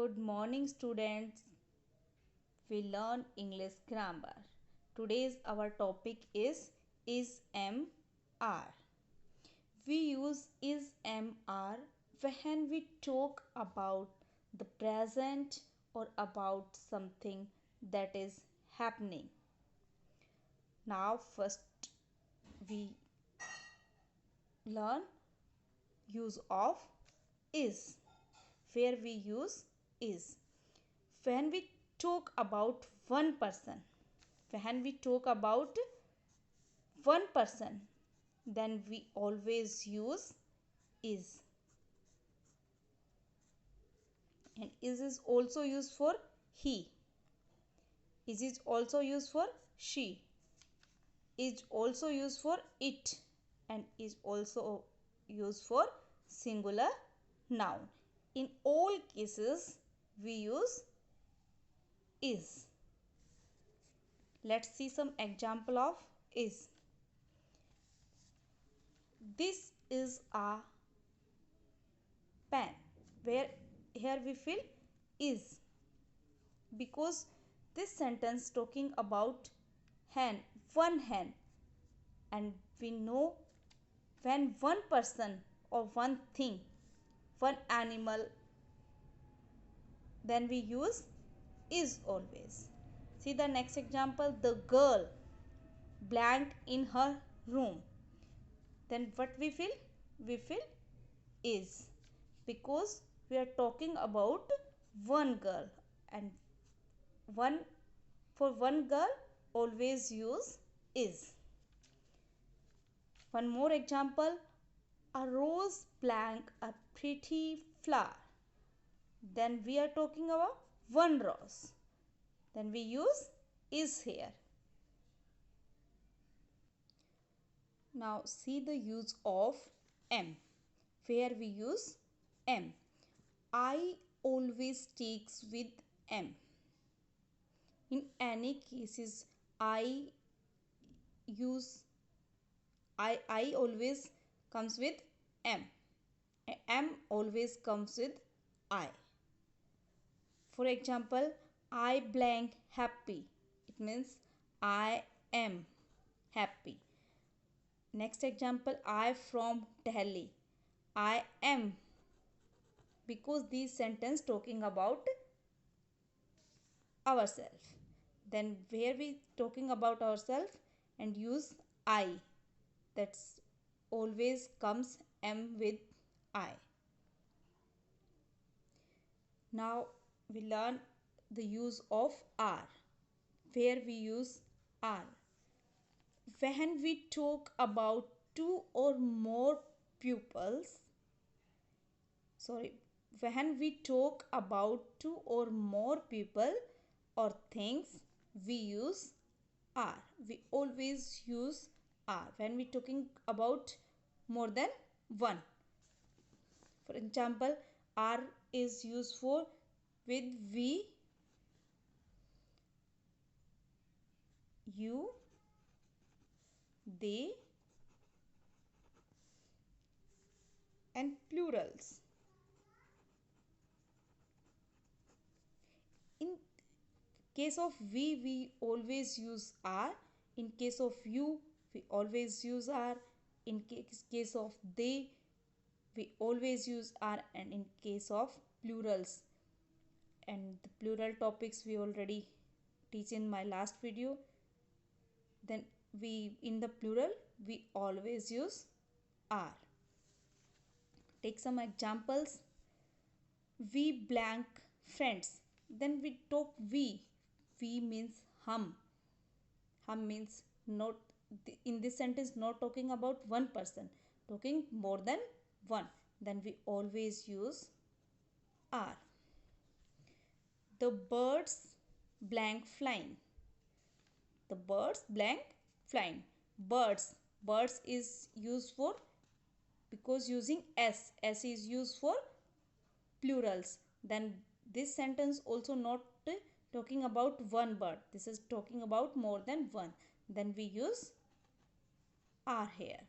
Good morning, students. We learn English grammar. Today's our topic is MR. We use is MR when we talk about the present or about something that is happening. Now, first we learn use of is, where we use is. When we talk about one person, when we talk about one person, then we always use is. And is also used for he. Is also used for she. Is also used for it. And is also used for singular noun. In all cases, we use is. Let's see some example of is. This is a pen. Where here we feel is, because this sentence talking about hand, one hand, and we know when one person or one thing, one animal, then we use is always. See the next example, the girl blank in her room. Then what we feel? We feel is, because we are talking about one girl, and one for one girl always use is. One more example, a rose blank a pretty flower. Then we are talking about one rose, then we use is here. Now see the use of am, where we use am. I always takes with am. In any cases, I use I always comes with am. Am always comes with I. For example, I blank happy. It means I am happy. Next example, I from Delhi. I am, because this sentence talking about ourselves. Then where we talking about ourselves and use I, that's always comes am with I. Now we learn the use of are, where we use are. When we talk about two or more pupils, when we talk about two or more people or things, we use are. We always use are when we talking about more than one. For example, are is used for with we, you, they, and plurals. In case of we always use are. In case of you, we always use are. In case of they, we always use are. And in case of plurals, and the plural topics we already teach in my last video, then we in the plural we always use are. Take some examples. We blank friends. Then we talk we. We means hum. Hum means not, in this sentence not talking about one person, talking more than one. Then we always use are. The birds blank flying. The birds blank flying. Birds is used for, because using s is used for plurals. Then this sentence also not talking about one bird, this is talking about more than one. Then we use are here.